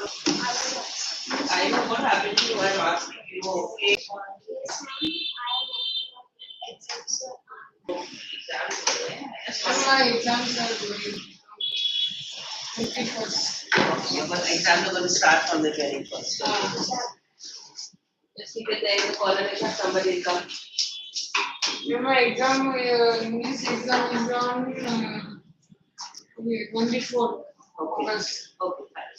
I know what happened to you. I'm asking you. Okay. My exams are going 21st. Okay, but exams are going to start from the 21st. Just keep it there in the corner and have somebody come. My exam, English exam is on 24th August. Okay, fine.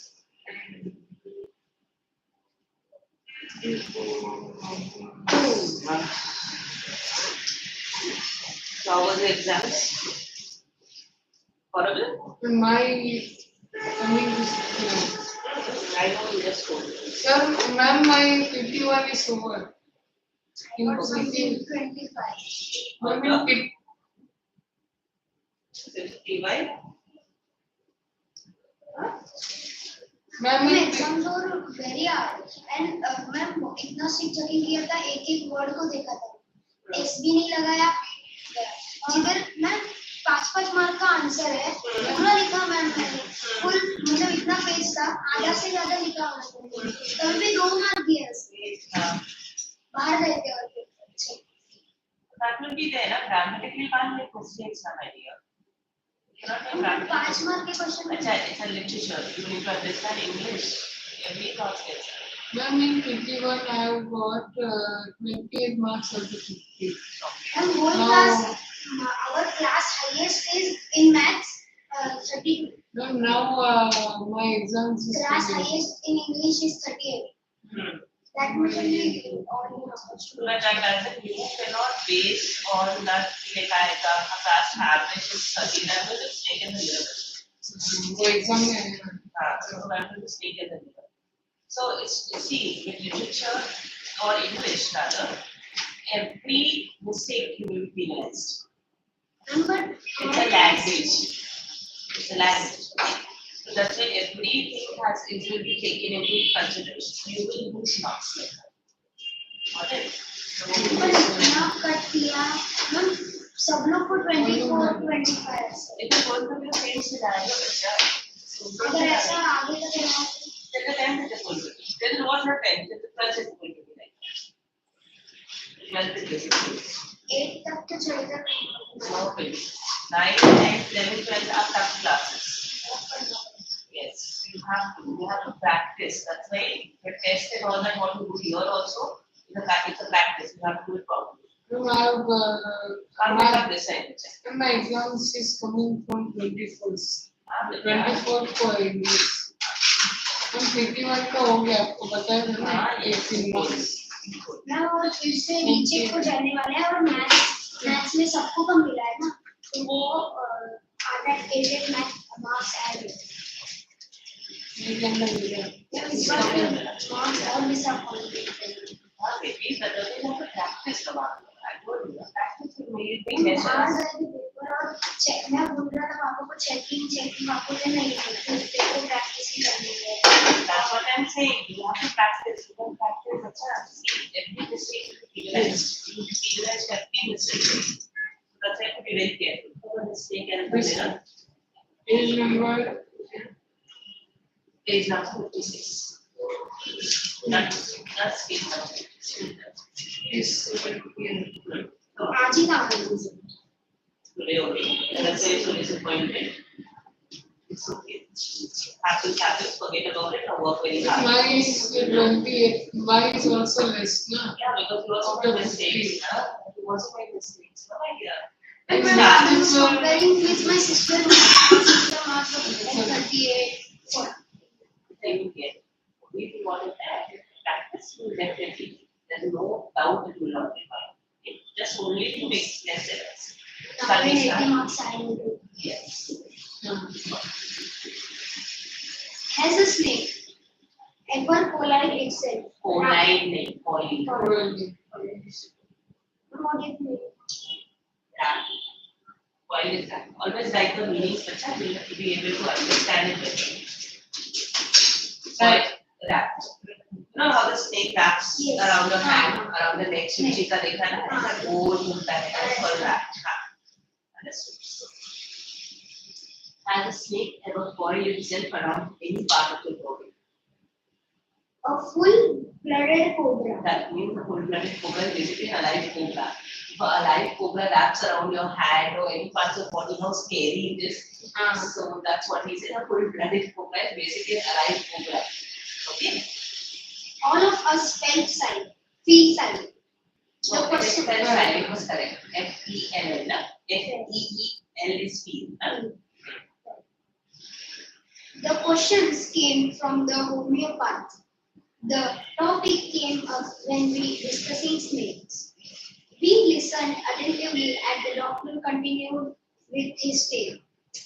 So how was the exams? Horrible? My coming this I know you just told me. Sir, ma'am, my 51 is over. In What's 25. 25? Ma'am, in 55? Ma'am, मेरे in exams और very hard and ma'am इतना strict checking किया था एक एक word को देखा था टेस्ट भी नहीं लगाया जिधर मैम 5-5 मार्क का आंसर है पूरा लिखा मैम मैंने फुल मतलब इतना पेज था आधा से ज्यादा लिखा मैंने तब भी 2 मार्क दिए उसने बाहर गए थे और That will be there. Grammatically, can't make mistakes, my dear. You cannot make grammatical. 5 mark के question It's a literature. You need to understand English. Every class gets it. Ma'am, in 51, I have got 28 marks out of 50. and whole No. class our class highest is in maths 32 Ma'am, now my exams is class today. highest in English is 38 that much only all you are supposed to do. But that doesn't you cannot base on that like a class average is 30. That will just take in the middle. वो exam में So that will just take in the middle. So it's see with literature or English rather, every mistake you will be penalized. But It's a language. It's a language. So that's why everything it will be taken into consideration. You will lose marks like that. Got it? इतना cut किया ma'am सब लोग को 24 25 It is going to be the same scenario, but अगर ऐसा आगे तक रहा till the 10th it is going to be. Till what not 10th, till the 12th it is going to be like that. 12th is basically. 8 तक तो चलेगा No way. 9, 10, 11, 12 are tough classes. Yes, you have to practice. That's why the test and all that what you do here also is a practice. You have to do it properly. No, I have Can't make up this side. my exams is coming from 21st. 24th for English. हम 51 का हो गया आपको बताया था ना 18 marks. ना और फिर से नीचे को जाने वाला है और मैथ्स में सबको कम मिला है ना तो वो आधा 8 मार्क्स ऐड ये करना मिल गया. इस बार मार्क्स और भी सब confident Please, but they have to practice about it. I told you, practice will make it better. Paper और चेक मैं बोल रहा था पापा को चेकिंग पापा ने नहीं किया तो देखो प्रैक्टिस ही करनी है That's what I'm saying. You have to practice. You can practice. Achha, see, every mistake you penalize. You penalize every mistake. So that's why you have to be very careful. For a mistake and the mirror. Page number Page number 56. That's page number 56. is here. आज ही काम करेंगे Today only. That's why you're so disappointed. It's okay. Happens, forget about it, now work very hard. Mine is 28. Mine is also less, no? Yeah, because you also made mistakes. You also made mistakes. No idea. But when I was comparing with my sister marks of 38 Then you get. If you want to practice, you will definitely. There's no doubt it will not be fine. It's just only to make less errors. now 80 marks आएंगे Yes. has a snake एक बार polite itself Polite name, polite. Probably. what it means That. Polite is that. Always write the meanings, but you have to be able to understand it better. Right. Wrapped. You know how the snake wraps Yes. around the hand, around the neck. Chichi ka dekha na? It's a gold होता है. That's called wrapped. Understood. Has a snake ever coiled itself around any part of the body? A full-blooded cobra. That means the full-blooded cobra is basically an alive cobra. If a live cobra wraps around your hand or any parts of body, how scary it is. So that's what he said. A full-blooded cobra is basically an alive cobra. Okay. All of us felt silent. Feel silent. The So question. silent was correct. F-E-L-L. F-E-E-L is feel. The questions came from the homeopath. The topic came up when we discussing snakes. We listened attentively and the doctor continued with his tale.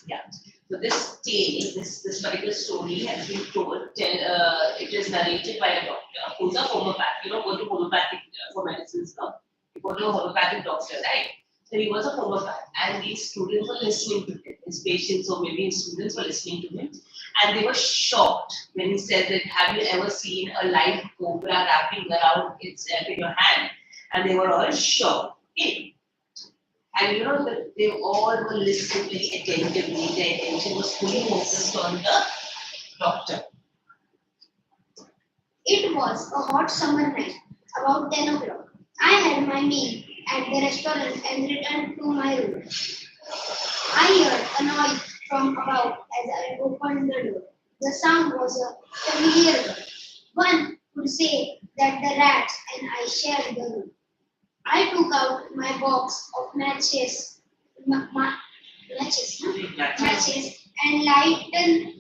Yeah. So this tale, this particular story has been told. It is narrated by a doctor who's a homeopath. You know, go to homeopathic for medicines now. You go to a homeopathic doctor, right? So he was a homeopath, and these students were listening to him. His patients or maybe his students were listening to him, and they were shocked when he said that, "Have you ever seen a live cobra wrapping around itself in your hand?" And they were all shocked. Okay. And you know that they all were listening very attentively. Their attention was fully focused on the doctor. It was a hot summer night, about 10 o'clock. I had my meal at the restaurant and returned to my room. I heard a noise from above as I opened the door. The sound was a familiar one. One could say that the rats and I shared the room. I took out my box of matches, matches and lighted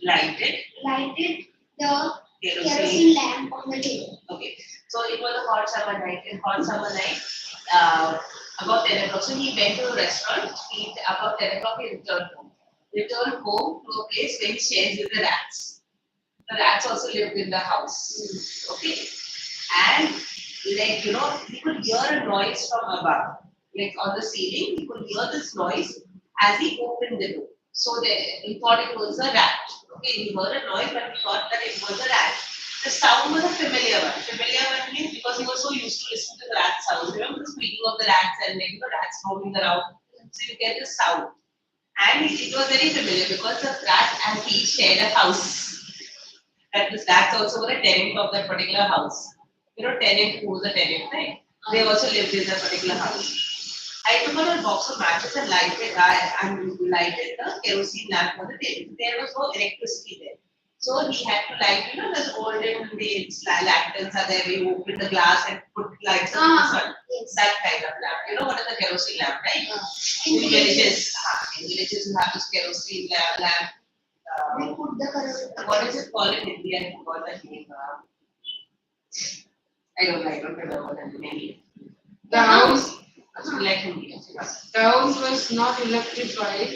the kerosene lamp on the table. Okay. So it was a hot summer night. In hot summer night, about 10 o'clock. So he went to a restaurant. About 10 o'clock, he returned home. Returned home to a place where he shares with the rats. The rats also lived in the house. Okay. And like, you know, he could hear a noise from above. Like on the ceiling, he could hear this noise as he opened the door. So he thought it was a rat. Okay, he heard a noise, but he thought that it was a rat. The sound was a familiar one. Familiar one means because he was so used to listening to the rat sounds. Remember the squeaking of the rats and like, you know, rats roaming around. So you get the sound. And it was very familiar because the rat and he shared a house. And the rats also were a tenant of that particular house. You know, tenant who was a tenant, right? They also lived in that particular house. I took out a box of matches and lighted the kerosene lamp on the table. There was no electricity there. So he had to light, you know, those olden days lanterns are there where you open the glass and put lights on the sun. Yes. That kind of lamp. You know what is a kerosene lamp, right? In villages, you have this kerosene lamp. We put the kerosene. What is it called in India? I forgot that name. I don't remember the name. The house was not electrified,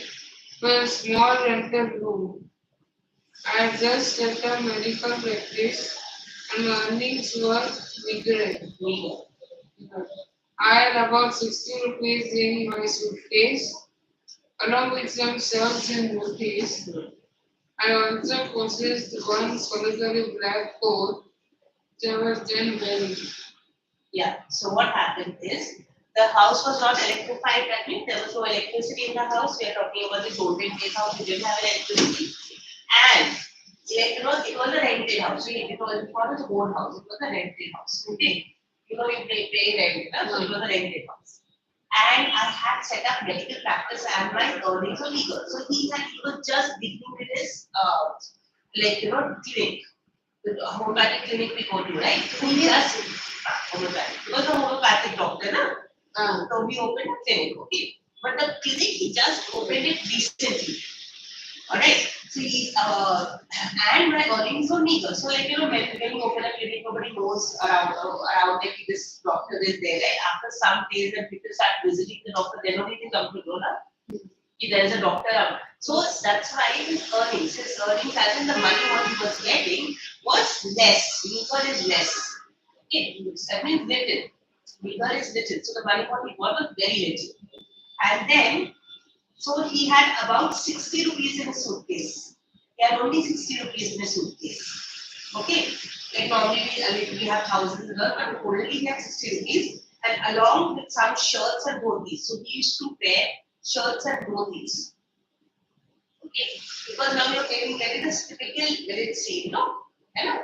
but a small rental room. I had just left a medical practice and my earnings were meager. I had about 60 rupees in my suitcase, along with some shirts and notice. I also possessed one solitary black coat which I was then wearing. Yeah. So what happened is the house was not electrified. That means there was no electricity in the house. We are talking about the olden days house. We didn't have electricity, and like, you know, it was a rented house. So it was not his own house. It was a rented house. Okay. You know, we pay rent, so it was a rented house. And I had set up medical practice and my earnings were legal. So he was just beginning with his like, you know, clinic. The homeopathic clinic we go to, right? So he just homeopathic. He was a homeopathic doctor, na? So we opened a clinic, okay? But the clinic he just opened it recently. Alright. So he and my earnings were meager. So like, you know, when you open a clinic, nobody knows around like this doctor is there, right? After some days when people start visiting the doctor, then only they come to know that there is a doctor around. So that's why his earnings as in the money what he was getting was less. Meager is less. Okay, that means little. Meager is little. So the money what he got was very little. And then so he had about 60 rupees in his suitcase. He had only 60 rupees in his suitcase. Okay. Like normally we have thousands of them, but only he had 60 rupees and along with some shirts and dhotis. So he used to wear shirts and dhotis. Okay. Because now you're getting this typical village scene, no? Hello?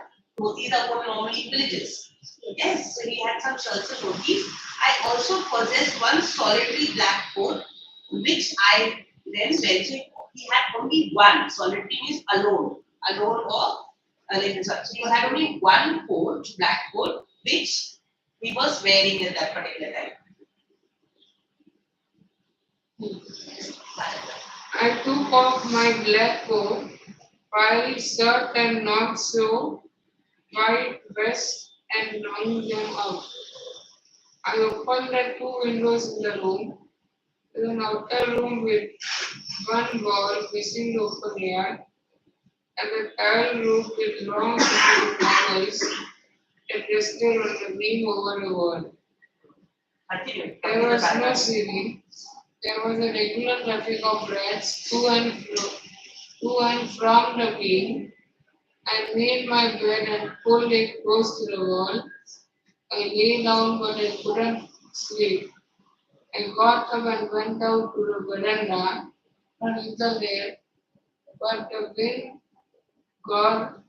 Dhotis are worn normally in villages. Yes, so he had some shirts and dhotis. I also possessed one solitary black coat, which I then mentioned. He had only one. Solitary means alone, alone or like this one. So he had only one coat, black coat, which he was wearing at that particular time. I took off my black coat, white shirt and not so, white vest and drawing them out. I opened the two windows in the room. There was an outer room with one wall facing the open air and a tile roof with long sitting panels that rested on the beam over the wall. Continue. There was no ceiling. There was a regular traffic of rats to and from the beam. I made my bed and pulled it close to the wall. I lay down but I couldn't sleep. I got up and went out to the veranda, little there, but the wind god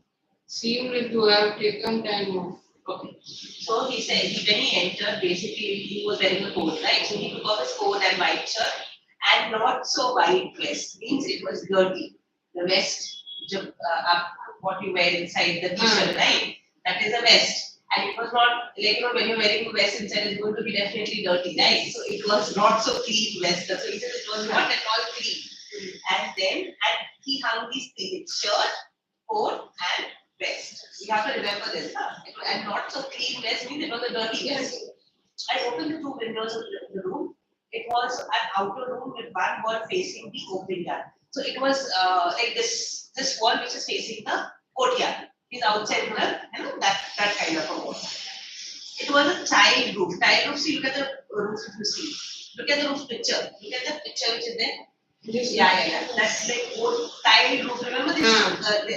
seemed to have taken time off. Okay. So he said when he entered, basically he was wearing a coat, right? So he took off his coat and white shirt and not so white vest. Means it was dirty. The vest, what you wear inside the t-shirt, right? That is a vest. And it was not like when you're wearing a vest inside, it's going to be definitely dirty, right? So it was not so clean vest. So he said it was not at all clean. And he hung these things: shirt, coat, and vest. You have to remember this. And not so clean vest means it was a dirty vest. I opened the two windows of the room. It was an outer room with one wall facing the open yard. So it was like this wall which is facing the courtyard. Is outside the that kind of a wall. It was a tiled roof. Tiled roof. See, look at the roof if you see. Look at the roof picture. Look at the picture which is there. Yeah. That's like old tiled roof. Remember this?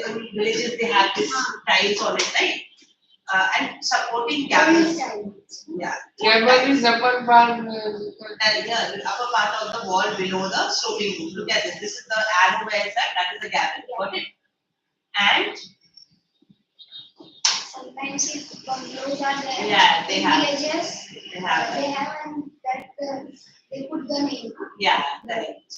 In villages they have this tiles on it, right? And supporting gables. Yeah. Gable is upper part. The upper part of the wall below the sloping roof. Look at this. This is the arrow where is that? That is the gable. Got it? And sometimes if bungalows are there, yeah, they have. Villages, They have. and that they put the name. Yeah, correct.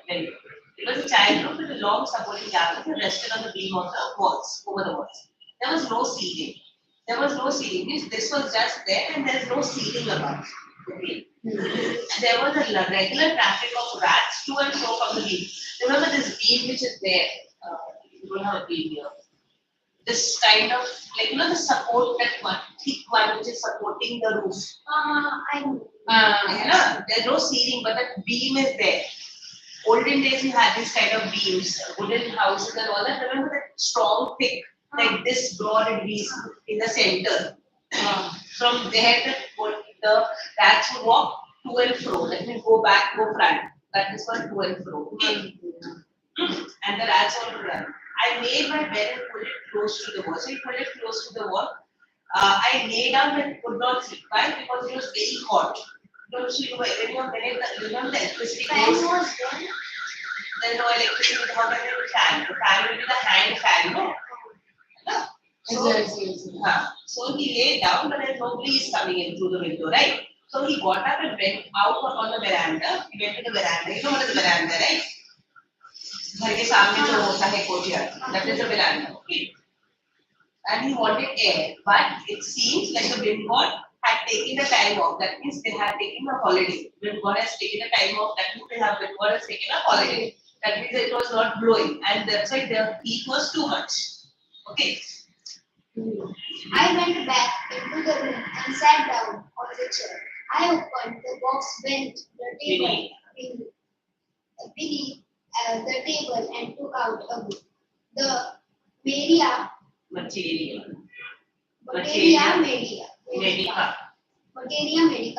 Very good. It was a child roof with a long supporting gable that rested on the beam of the walls, over the walls. There was no ceiling. Means this was just there and there is no ceiling above. Okay. There was a regular traffic of rats to and fro from the beam. Remember this beam which is there? You don't have a beam here. This kind of the support, that one thick one which is supporting the roof. I know. There's no ceiling, but the beam is there. Olden days you had this kind of beams, wooden houses and all that. Remember that strong, thick, like this broad beam in the center. From there, the rats would walk to and fro. Let me go back, go front. That is called to and fro. Okay. And the rats all run. I made my bed and put it close to the wall. So you put it close to the wall. I lay down and could not sleep. Why? Because it was very hot. Don't you when the electricity goes, there's no electricity with how many fan. The fan will be the hand fan, no? So he lay down, but there's no breeze coming in through the window, right? So he got up and went out on the veranda. He went to the veranda. You know what is the veranda, right? घर के सामने जो होता है courtyard, that is a veranda. Okay. And he wanted air, but it seems like the wind god had taken the time off. That means they had taken a holiday. Wind god has taken a time off. That means wind god has taken a holiday. That means it was not blowing, and that's why the heat was too much. Okay. I went back into the room and sat down on the chair. I opened the box bench, the table, beneath the table and took out a book. The Materia Medica.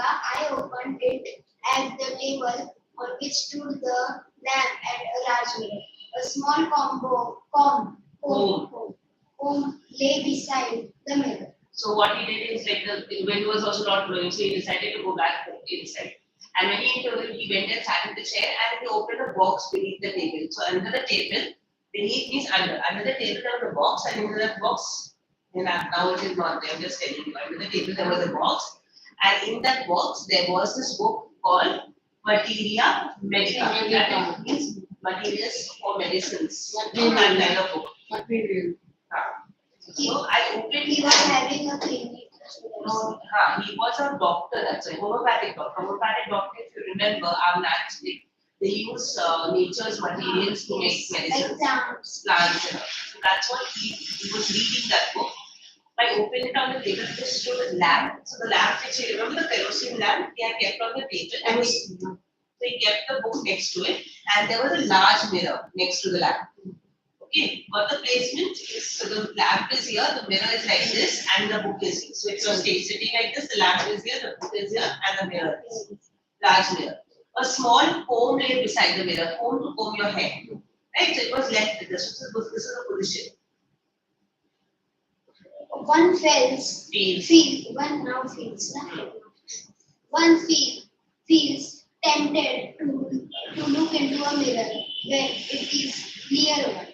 I opened it at the table on which stood the lamp and a large mirror. A small comb lay beside the mirror. So what he did is the wind was also not blowing, so he decided to go back inside. And when he went and sat in the chair and he opened a box beneath the table. So under the table, beneath means under the table there was a box, and in that box And now it is not there. I'm just telling you. Under the table there was a box, and in that box there was this book called Materia Medica. That means materials for medicines. So that kind of book. Material. So I opened He it. was having a clinic. No, he was a doctor, that's why, homeopathic doctor. Homeopathic doctor, if you remember, are naturally, they use nature's materials to make Like medicines, plants. plants and all. So that's what he was reading that book. I opened it on the table, just showed a lamp. So the lamp which you remember the kerosene lamp, they had kept on the table and they kept the book next to it, and there was a large mirror next to the lamp. Okay, but the placement is, so the lamp is here, the mirror is like this, and the book is here. So if you're sitting like this, the lamp is here, the book is here, and the mirror is here. Large mirror. A small comb lay beside the mirror, comb to comb your hair. Right, so it was left with this. This is the position. One feels, one now feels, feels tempted to look into a mirror when it is near one.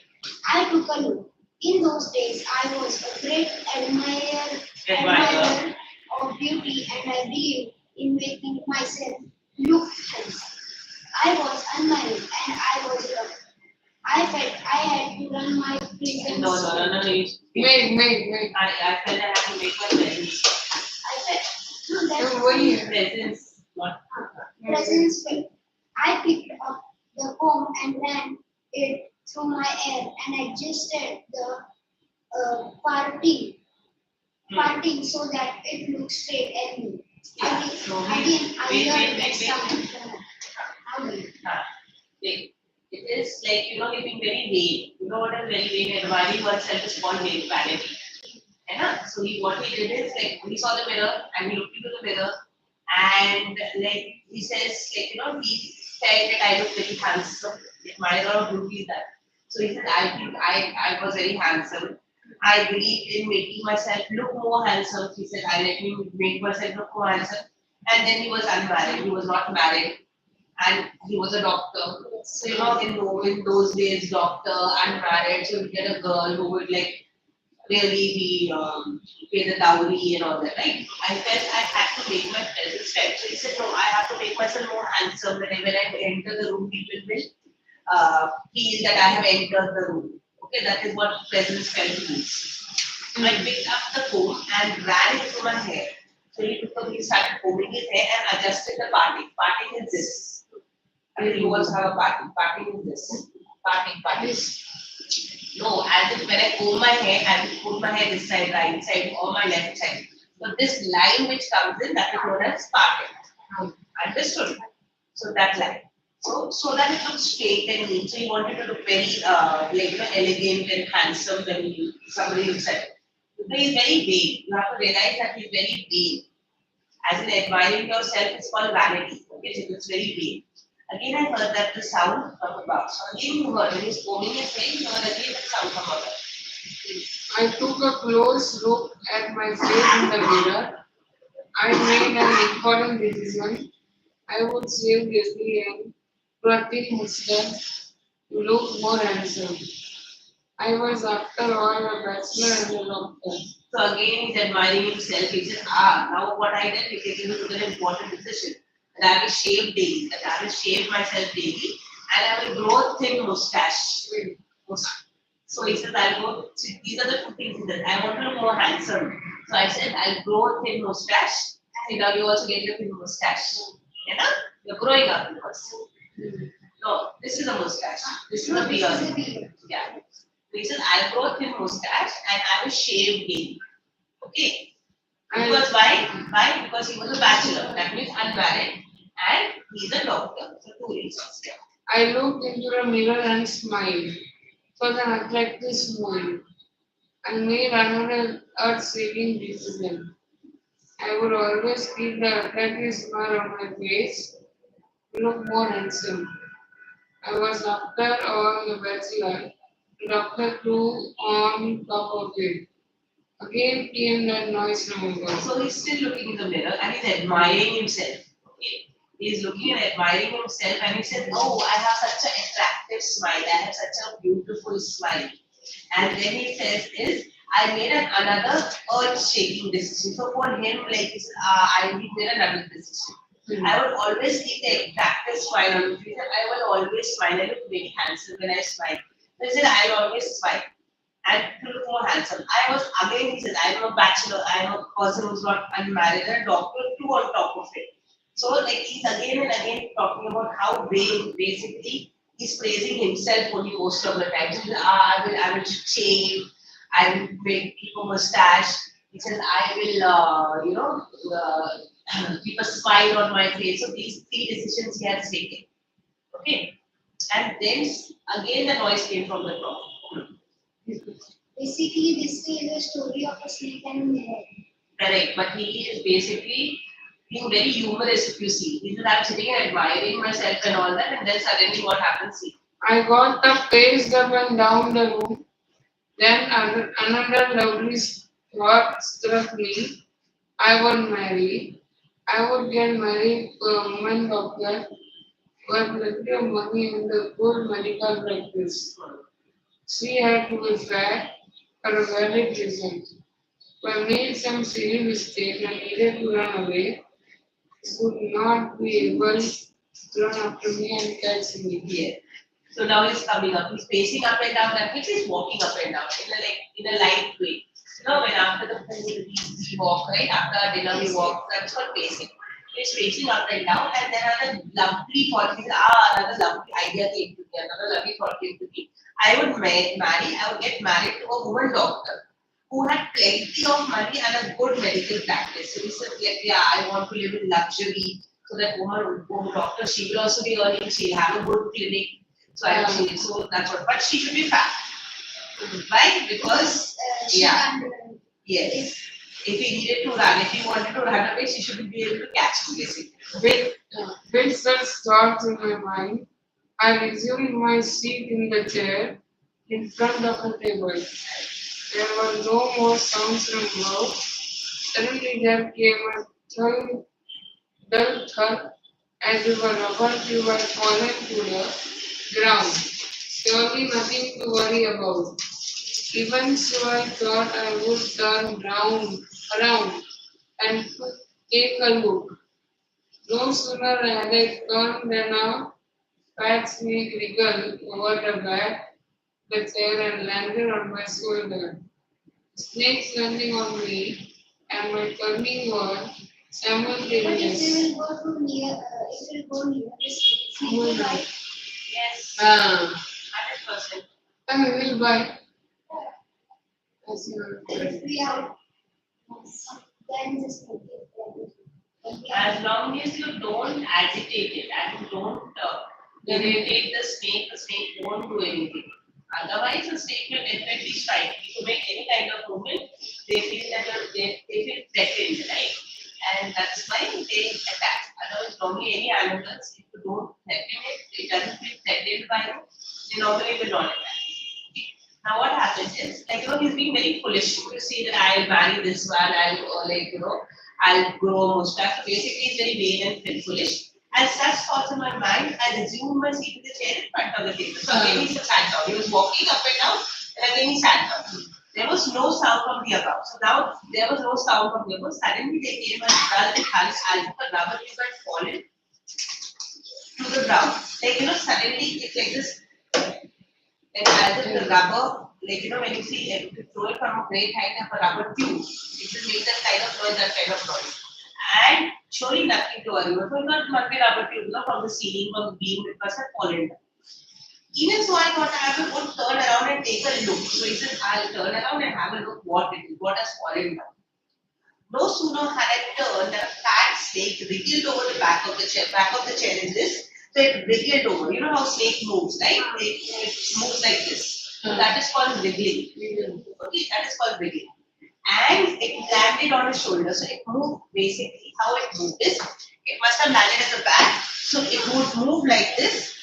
I took a look. In those days, I was a great admirer of beauty, and I believed in making myself look handsome. I was unmarried and I was young. I felt I had to run my presence. No. Wait. I felt I had to make my presence. I felt no, that's So wait. Presence. What? presence felt. I picked up the comb and ran it through my hair and adjusted the parting so that it looked straight and neat. Yeah, so Again, I wait, learned wait, that wait. It is like, getting very vain. You know what is very vain? Admiring oneself is called vanity. So what he did is like he saw the mirror and he looked into the mirror and like he says he felt that I look very handsome. Admirer of beauty is that. So he said, I think I was very handsome. I believe in making myself look more handsome. He said, I let me make myself look more handsome. And then he was unmarried. He was not married. And he was a doctor. So, in those days, doctor, unmarried, so you get a girl who would like really be pay the dowry and all that, right? I felt I had to make my presence right. So he said, no, I have to make myself more handsome. That when I enter the room, people will feel that I have entered the room. Okay, that is what presence felt means. I picked up the comb and ran it through my hair. So he started combing his hair and adjusted the parting. Parting is this. I mean, you also have a parting. Parting is this. Parting. No, as if when I comb my hair, I will put my hair this side, right side, or my left side. So this line which comes in, that is known as parting. Understood? So that line. So that it looks straight and neat. So you wanted to look very elegant and handsome when somebody looks at it. But he's very vain. You have to realize that he's very vain. As in admiring yourself is called vanity. Okay, so it's very vain. Again, I heard that the sound from above. So again, you heard when he's combing his hair, you heard again the sound from above. I took a close look at my face in the mirror. I made an important decision. I would shave Leslie and Pratik mustache to look more handsome. I was, after all, a bachelor and a doctor. So again, he's admiring himself. He says, now what I did, he taken to an important decision. That I will shave daily, that I will shave myself daily, and I will grow a thin mustache. So he says, I'll go, these are the two things he said. I want to look more handsome. So I said, I'll grow a thin mustache. See, now you also get your thin mustache. You're growing up because. No, this is a mustache. This is a beard. Yeah. So he says, I'll grow a thin mustache and I will shave daily. Okay. Because why? Why? Because he was a bachelor, that means unmarried, and he's a doctor. So two reasons. I looked into the mirror and smiled. It was an attractive smile. I made another earth-shaking decision. I would always keep the attractive smile on my face to look more handsome. I was, after all, a bachelor, doctor too on top of it. Again came that noise from above. So he's still looking in the mirror and he's admiring himself. Okay. He's looking and admiring himself and he says, oh, I have such an attractive smile. I have such a beautiful smile. And then he says is, I made another earth-shaking decision. So for him, like he said, I made another decision. I would always keep the practice smile on the face. I will always smile. I look very handsome when I smile. So he said, I will always smile and to look more handsome. I was again, he said, I'm a bachelor. I'm a person who's not unmarried, and a doctor too on top of it. So like he's again and again talking about how basically he's praising himself only most of the time. So he said, I will shave, I will keep a mustache. He says, I will, keep a smile on my face. So these three decisions he has taken. Okay. And then again the noise came from the top. Basically, this is a story of a snake and a mirror. Correct. But he is basically being very humorous if you see. He says, I'm sitting and admiring myself and all that, and then suddenly what happens? See. I got up, paced up and down the room. Then another lovely thought struck me. I would marry. I would get married to a woman doctor who had plenty of money and a good medical practice. She had to be fat for a valid reason. If I made some silly mistake and needed to run away, she would not be able to run after me and catch me. Yeah. So now he's coming up. He's pacing up and down. That means he's walking up and down in a light way. You know, when after the food we walk, right? After our dinner we walk. That's called pacing. He's pacing up and down, and then another lovely thought. He said, another lovely idea came to me. Another lovely thought came to me. I would marry. I would get married to a woman doctor who had plenty of money and a good medical practice. So he said, yeah, I want to live in luxury. So that woman, doctor, she will also be earning. She'll have a good clinic. So I would say, so that's what. But she should be fat, right? Because yes, if he needed to run, if he wanted to run away, she should be able to catch him basically. With such thoughts in my mind, I resumed my seat in the chair in front of the table. There were no more sounds from above. Suddenly there came a dull thud as if a rubber tube had fallen to the ground. Surely nothing to worry about. Even so, I thought I would turn around and take a look. No sooner had I turned than a fat snake wriggled over the back of the chair and landed on my shoulder. The snakes landing on me and my turning were But simultaneous. if it will go near the snake will bite. Yes, Ah, 100%. I will buy. As you If we have then the snake will As long as you don't agitate it and you don't irritate the snake won't do anything. Otherwise, the snake will definitely strike. If you make any kind of movement, they feel that they feel threatened, right? And that's why they attack. Otherwise, normally any animals, if you don't threaten it, it doesn't feel threatened by you, they normally will not attack. Now what happens is, like, he's being very foolish. You see that I'll marry this one, I'll grow a mustache. So basically, he's very vain and foolish. As such thoughts in my mind, I resumed my seat in the chair in front of the table. So again, he sat down. He was walking up and down, and again he sat down. There was no sound from the above. So now there was no sound from the above. Suddenly there came a dull and harsh as if a rubber tube had fallen to the ground. Like, suddenly it's like this. Like as if the rubber, when you see, if you throw it from a great height of a rubber tube, it will make that kind of noise. And surely nothing to worry about. So it not be rubber tube, from the ceiling, from the beam, it must have fallen down. Even so, I thought I would turn around and take a look. So he said, I'll turn around and have a look what it is, what has fallen down. No sooner had I turned than a fat snake wriggled over the back of the chair. Back of the chair is this. So it wriggled over. You know how snake moves, right? It moves like this. So that is called wriggling. Okay, that is called wriggling. And it landed on his shoulder. So it moved basically how it moved is. It must have landed at the back. So it would move like this.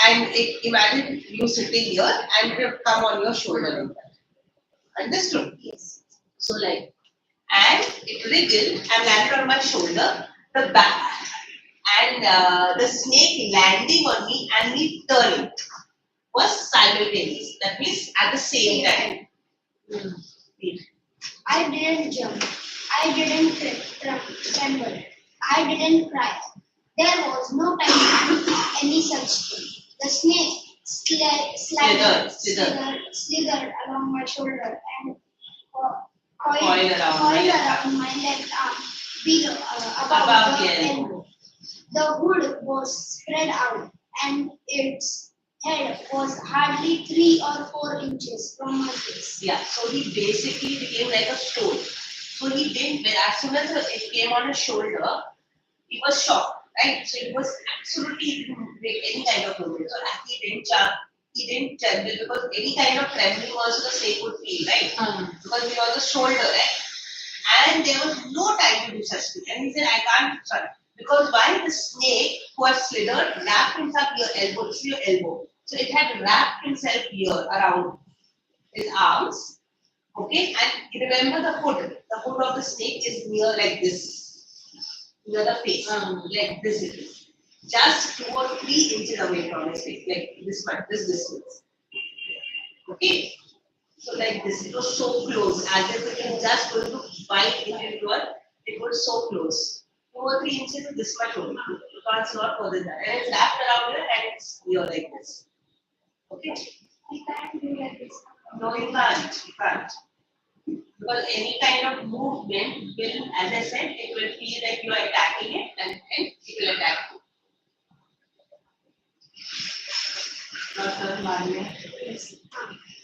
And imagine you sitting here and it will come on your shoulder like that. Understood? Yes. So and it wriggled and landed on my shoulder, the back. And the snake landing on me and me turning was simultaneous. That means at the same time. I didn't jump. I didn't tremble. I didn't cry. There was no time to do any such thing. The snake slithered along my shoulder and coiled around my left arm below, above the elbow. The hood was spread out and its head was hardly 3 or 4 inches from my face. Yeah, so he basically became like a stone. So he didn't, as soon as it came on his shoulder, he was shocked, right? So it was absolutely, he didn't make any kind of movement. So he didn't jump, he didn't tremble, because any kind of trembling also the snake would feel, right? Because he was a shoulder, right? And there was no time to do such thing. And he said, I can't, sorry. Because why? The snake who had slithered wrapped himself your elbow, this is your elbow. So it had wrapped himself here around his arms. Okay, and you remember the hood. The hood of the snake is near like this, near the face, like this it is. Just 2 or 3 inches away from his face, like this much, this distance. Okay, so like this, it was so close, as if it was just going to bite into your, it was so close. 2 or 3 inches is this much only. You can't not further than that. And it's wrapped around here and it's here like this. Okay? I can't do like this. No, you can't. You can't. Because any kind of movement will, as I said, it will feel like you are attacking it and it will attack you. Yes.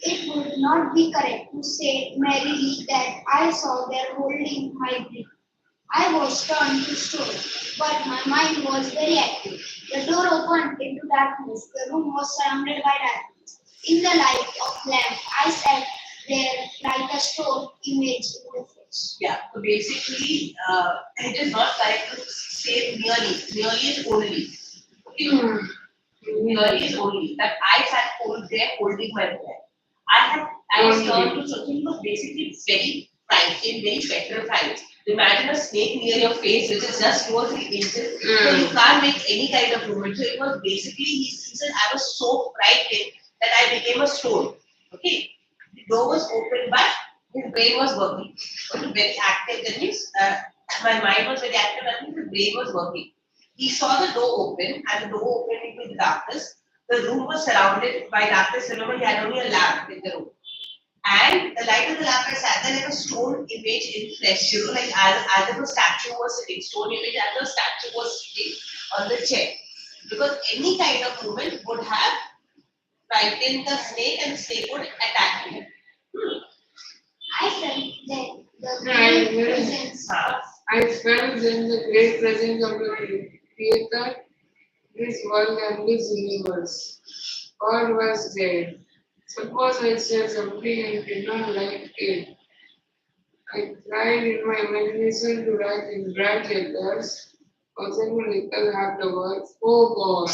It would not be correct to say merrily that I saw their holding my breath. I was turned to stone, but my mind was very active. The door opened into darkness. The room was surrounded by darkness. In the light of lamp, I sat there like a stone image in the flesh. Yeah, so basically, it is not correct to say nearly. Nearly is only. Okay? Nearly is only. That I sat there holding my breath. I was turned to something, he was basically very frightened, very petrified. Imagine a snake near your face, which is just 2 or 3 inches, so you can't make any kind of movement. So it was basically, he said, I was so frightened that I became a stone. Okay, the door was open, but his brain was working. It was very active. That means my mind was very active. That means the brain was working. He saw the door open, and the door opened into the darkness. The room was surrounded by darkness. Remember, he had only a lamp in the room. And the light of the lamp, I sat there like a stone image in flesh, like as if a statue was sitting, stone image as a statue was sitting on the chair. Because any kind of movement would have frightened the snake and the snake would attack him. I felt the great presence of I felt then the great presence of the Creator, this world and this universe. God was there. Suppose I said something and did not like it. I tried in my imagination to write in bright letters, possible letters afterwards. Oh God!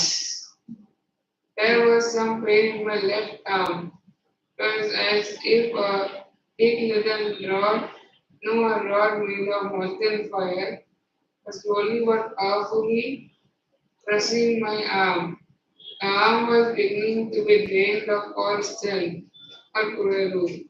There was some pain in my left arm. It was as if a big little rod, no, a rod made of molten fire, was slowly but powerfully pressing my arm. The arm was beginning to be drained of all strength. What could I do?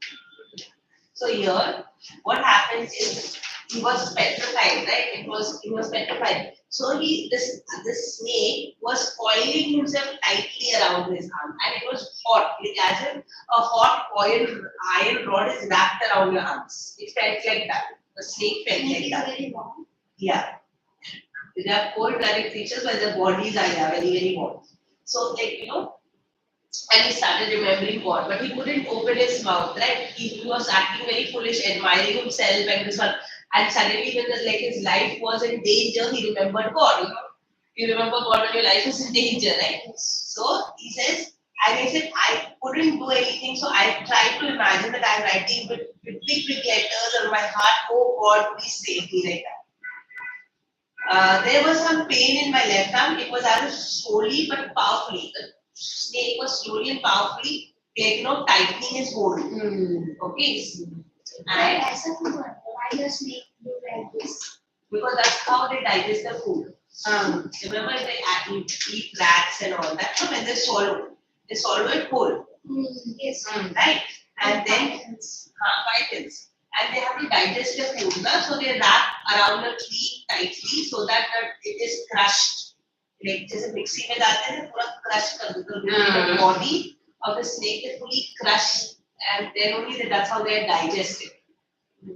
So here, what happens is he was petrified, right? He was petrified. So this snake was coiling himself tightly around his arm, and it was hot. It as if a hot iron rod is wrapped around your arms. It felt like that. The snake felt like that. very warm. Yeah. They are cold-blooded creatures, but their bodies are very, very warm. So, and he started remembering God, but he couldn't open his mouth, right? He was acting very foolish, admiring himself and this one. And suddenly, when his life was in danger, he remembered God. You remember God when your life is in danger, right? So he says, and he said, I couldn't do anything, so I tried to imagine that I'm writing with big letters on my heart. Oh God, please save me like that. There was some pain in my left arm. It was as if slowly but powerfully. The snake was slowly and powerfully, tightening his hold. Okay. And I said, why does snake do like this? because that's how they digest the food. Remember, they eat rats and all that. So when they swallow it whole, Yes. right? And then Pythons. pythons. and they have to digest their food, na? So they wrap around the tree tightly so that it is crushed. Like जैसे mixie में डालते हैं पूरा crush कर देते हैं, the body of the snake is fully crushed, and then only that's how they are digested.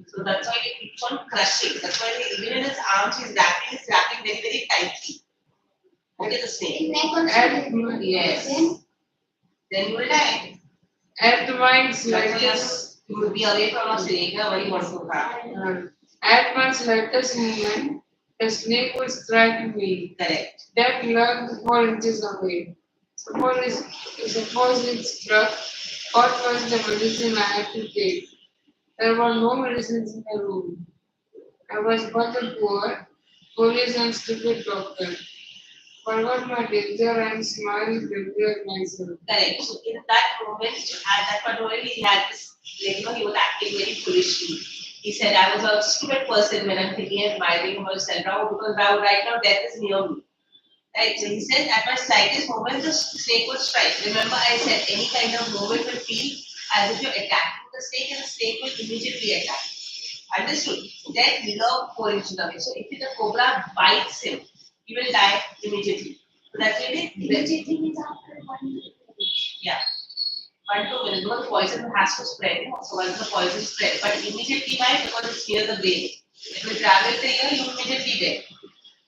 So that's why it keeps on crushing. That's why even in his arms he's wrapping very very tightly. Okay, the snake. And Yes. Then you will die. at my slightest, You will be away from a snake. Very wonderful fact. at my slightest movement, the snake would strike me. Correct. That lugged 4 inches away. Suppose it struck, what was the medicine I had to take? There were no medicines in the room. I was but a poor, foolish and stupid doctor. Forgot my danger and smiled gravely at myself. Correct. So in that moment, at that moment, he had this, like, he was acting very foolishly. He said, I was a stupid person when I'm thinking and admiring about Sandra, because right now death is near me. Right. So he said, at my slightest moment, the snake would strike. Remember, I said any kind of movement will feel as if you're attacking the snake, and the snake will immediately attack. Understood? Death below 4 inches away. So if the cobra bites him, he will die immediately. So that's really Immediately means after 1 minute. yeah. 1-2 minutes because poison has to spread. So once the poison spread, but immediately why? Because it's near the brain. It will travel to here, you immediately dead.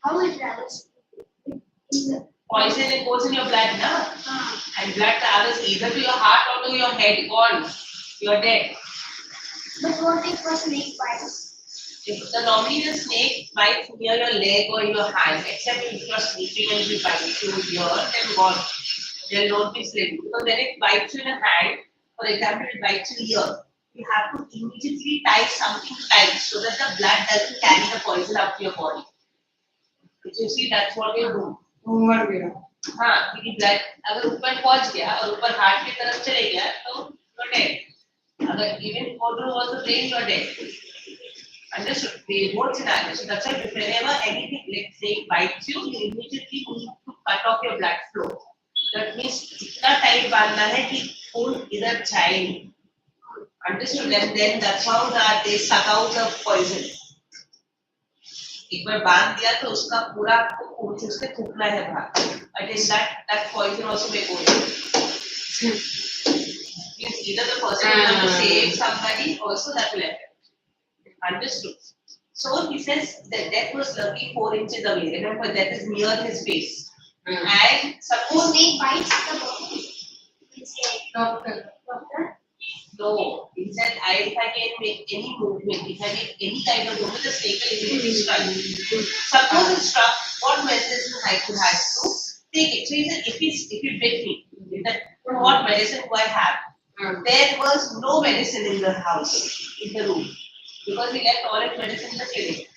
How it travels? Poison it goes in your blood now, and blood travels either to your heart or to your head. Gone, you're dead. But what if a snake bites? Normally the snake bites near your leg or your hand, except if you're sleeping and it bites you here, then gone. Then don't be sleeping because when it bites you in the hand, for example, it bites you here. You have to immediately tie something tight so that the blood doesn't carry the poison up to your body. You see, that's what you do. मर गया. हाँ, क्योंकि blood अगर ऊपर पहुंच गया और ऊपर हार्ट की तरफ चले गया तो you're dead. अगर even order was the brain, you're dead. Understood? The both scenarios. So that's why whenever anything like snake bites you, you immediately need to cut off your blood flow. That means इतना tight बांधना है कि खून इधर जाए नहीं. Understood? And then that's how that they suck out the poison. एक बार बांध दिया तो उसका पूरा खून से उसके थूकना है बाहर. But in that poison also may go in. Means either the person will have to save somebody, also that will happen. Understood? So he says that death was lurking 4 inches away. Remember, that is near his face. And suppose Snake bites the body. It's like doctor. no, he said, if I can make any movement, if I make any kind of movement, the snake will immediately strike. Suppose it struck, what medicine I could have to take it. So he said, if it bit me, what medicine do I have? There was no medicine in the house, in the room, because he left all his medicine in the clinic.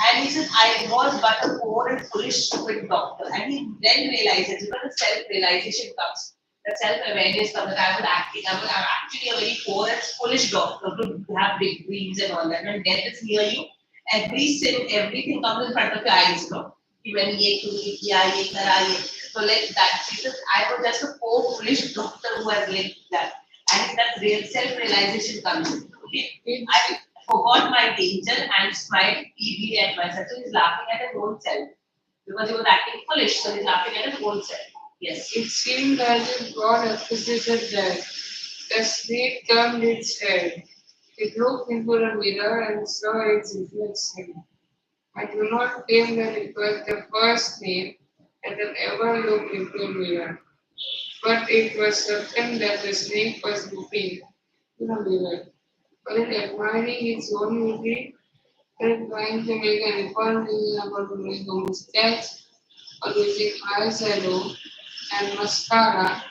And he says, I was but a poor and foolish stupid doctor. And he then realizes, because the self-realization comes. The self-awareness comes that I'm actually a very poor and foolish doctor to have big dreams and all that. When death is near you, every sin, everything comes in front of your eyes now. Even so like that, he says, I was just a poor foolish doctor who has lived that. And that real self-realization comes in. Okay. I forgot my danger and smiled feebly at myself. So he's laughing at his own self. Because he was acting foolish, so he's laughing at his own self. Yes. It seemed as if God appreciated that. The snake turned its head. It looked into the mirror and saw its reflection. I do not claim that it was the first snake that had ever looked into a mirror. But it was certain that the snake was looking in a mirror. Was it admiring its own beauty? Was it trying to make an information about make a mustache? Or using eyeshadow and mascara?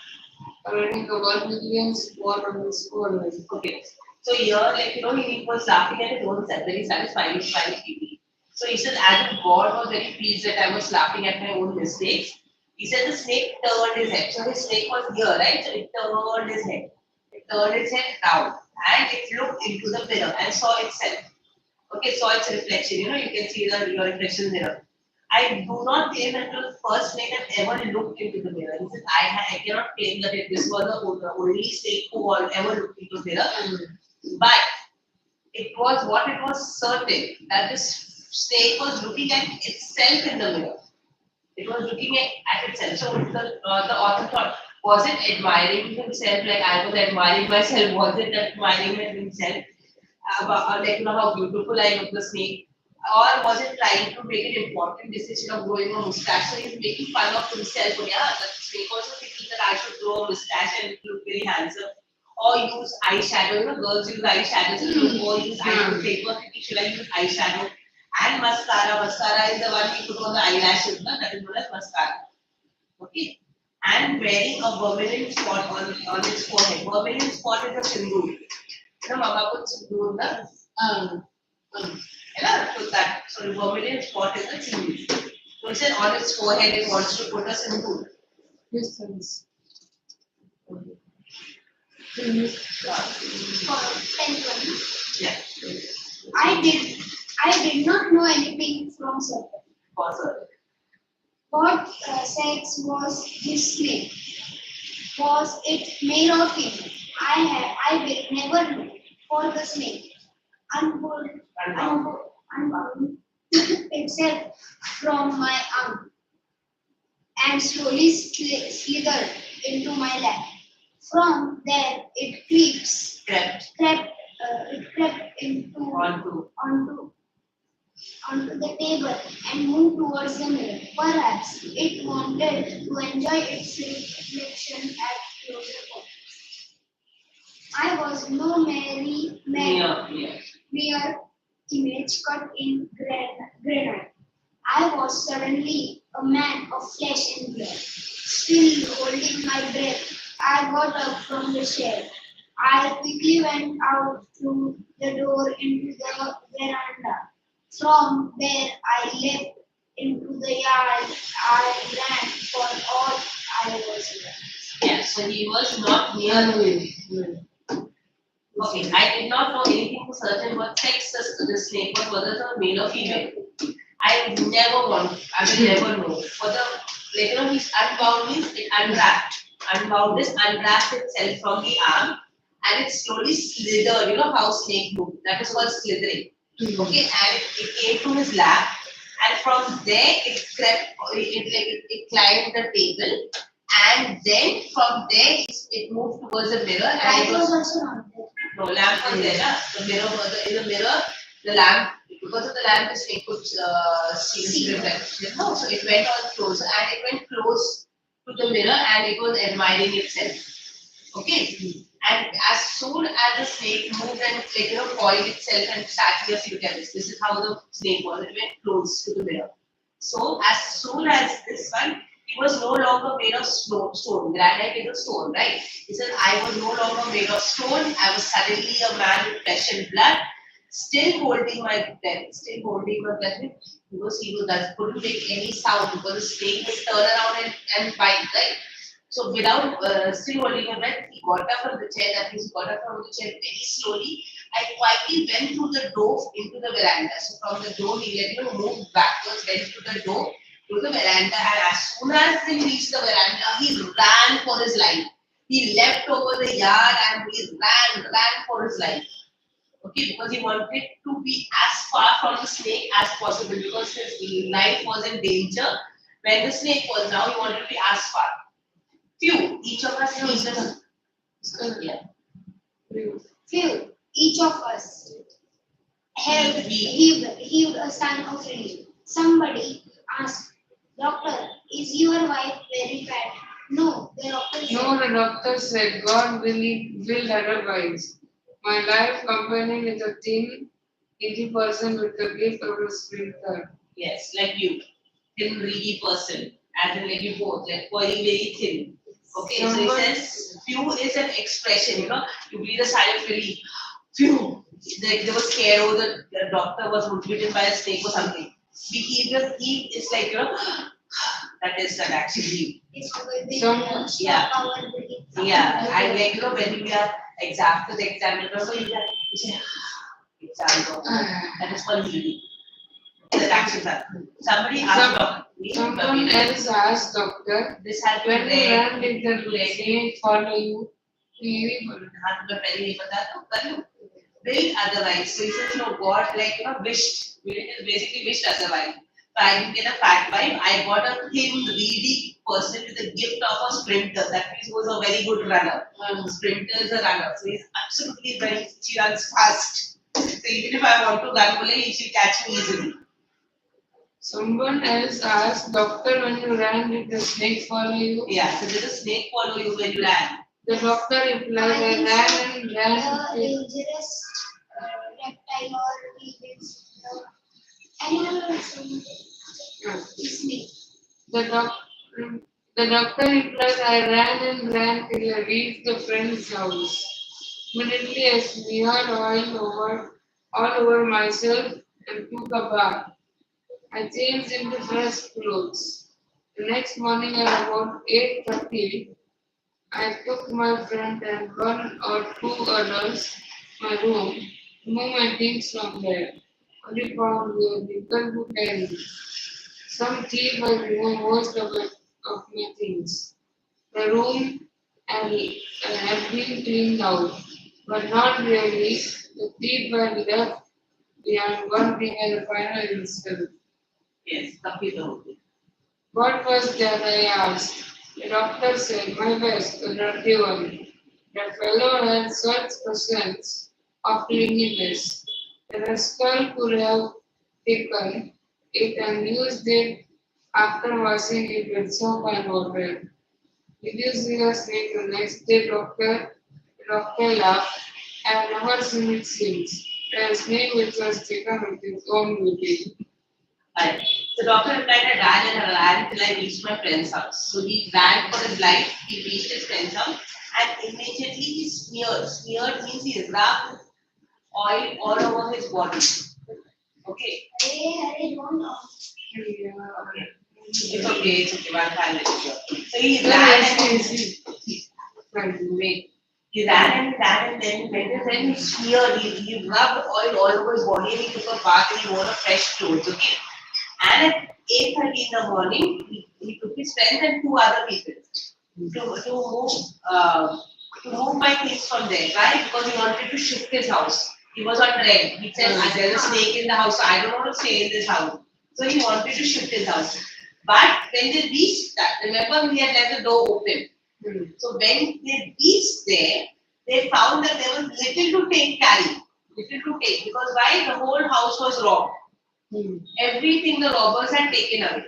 Or running a 1 million spot on his forehead? Okay. So here, like he was laughing at his own self, very satisfying, smiling deeply. So he said, as if God was very pleased that I was laughing at my own mistakes. He said the snake turned his head. So his snake was here, right? So it turned his head. It turned its head round and it looked into the mirror and saw itself. Okay, saw its reflection. You can see your reflection mirror. I do not claim that it was the first snake that ever looked into the mirror. He said, I cannot claim that this was the only snake who ever looked into the mirror. But it was certain that this snake was looking at itself in the mirror. It was looking at itself. So the author thought, was it admiring himself like I was admiring myself? Was it admiring himself? Like, how beautiful I look, the snake? Or was it trying to make an important decision of growing a mustache? So he's making fun of himself. Oh, yeah, the snake also thinking that I should grow a mustache and look very handsome. Or use eyeshadow. Girls use eyeshadow. Or use eyeshadow. Paper thinking, should I use eyeshadow? And mascara. Mascara is the one we put on the eyelashes. No? That is known as mascara. Okay. And wearing a vermilion spot on his forehead. Vermilion spot is a sindoor. Mama puts sindoor na. So that, so vermilion spot is a sindoor. So it said on its forehead it wants to put a sindoor. Yes, thanks. For 10th one. Yeah. I did not know anything from serpent. Possible. What sex was this snake? Was it male or female? I will never know. For the snake unbound itself from my arm and slowly slithered into my lap. From there, it crept onto the table and moved towards the mirror. Perhaps it wanted to enjoy its reflection at closer quarters. I was no mere image cut in granite. I was suddenly a man of flesh and blood. Still holding my breath, I got up from the chair. I quickly went out through the door into the veranda. From there, I leapt into the yard. I ran for all I was worth. Yeah, so he was not near me. Okay, I did not know anything for certain what sex the snake was, whether it was male or female. I will never know. For the later on, he's unbound means it unwrapped. Unbound is unwrapped itself from the arm and it slowly slithered. You know how snake move? That is called slithering. Okay, and it came to his lap, and from there it climbed the table, and then from there it moved towards the mirror. And I it was was also not there. no lamp was there. Na? The mirror was in the mirror. The lamp, because of the lamp, the snake could see the reflection. No, so it went on closer, and it went close to the mirror, and it was admiring itself. Okay. And as soon as the snake moved and coiled itself and sat here, see, look at this. This is how the snake was. It went close to the mirror. So as soon as this one, he was no longer made of stone. Granite is a stone, right? He said, I was no longer made of stone. I was suddenly a man with flesh and blood, still holding my breath, because couldn't make any sound because the snake was turn around and bite, right? So without still holding a breath, he got up from the chair. That means he got up from the chair very slowly. I quietly went through the door into the veranda. So from the door, he moved backwards, went to the door to the veranda, and as soon as he reached the veranda, he ran for his life. He leapt over the yard and he ran for his life. Okay, because he wanted to be as far from the snake as possible because his life was in danger when the snake was. Now he wanted to be as far. Each of us heaved a sign of relief. Somebody asked, Doctor, is your wife very fat? No, the doctor said. No, the doctor said, God will otherwise. My life companion is a thin, 80% with the gift of a sprinter. Yes, like you. Thin, greedy person. As in like you both, like very, very thin. Okay, so it says, few is an expression, you breathe a sigh of relief. Phew, they were scared, or the doctor was bitten by a snake or something. He is like, that actually. Yeah. And like, when we are after the exam, you say, exam, that is called healing. That action happen. Somebody asked someone else asked doctor, this has when you run with the snake follow you, will otherwise. So he says, no, God, like, wished. Will is basically wished otherwise. So I didn't get a fat wife. I got a thin, reedy person with a gift of a sprinter. That means he was a very good runner. Sprinter is a runner. So he's absolutely very, she runs fast. So even if I want to run, he should catch me easily. Someone else asked, doctor, when you ran, did the snake follow you? Yeah, so did the snake follow you when you ran? The doctor replied, I ran and ran. The dangerous reptile or evils, animal or something. Snake. The doctor replied, I ran and ran till I reached the friend's house. Immediately I smeared all over myself and took a bath. I changed into fresh clothes. The next morning at about 8:30, I took my friend and one or two others to my room to move my things from there. Only found the vehicle to carry. Some thief had removed most of my things. The room had been cleaned out, but not really. The thief had left behind one thing as a final insult. Yes, computer. What was that? I asked. The doctor said, my best, the dirty one. That fellow had such presence of cleanliness. The rascal could have taken it and used it after washing it with soap and water. Did you see a snake the next day, doctor? The doctor laughed. I have never seen it since. A snake which was taken with its own beauty. Right. The doctor replied, I ran till I reached my friend's house. So he ran for his life, he reached his friend's house, and immediately he smeared. Smeared means he rubbed oil all over his body. Okay. Hey, don't know. Okay. It's okay, one time it's here. So he ran and wait. He ran and then when he smeared, he rubbed oil all over his body and he took a bath and he wore a fresh clothes. Okay. And at 8:30 in the morning, he took his friends and two other people to move my things from there. Why? Because he wanted to shift his house. He was on rent. He said, there's a snake in the house, so I don't want to stay in this house. So he wanted to shift his house. But when they reached that, remember we had left the door open. So when they reached there, they found that there was little to carry. Little to take. Because why? The whole house was robbed. Everything the robbers had taken away.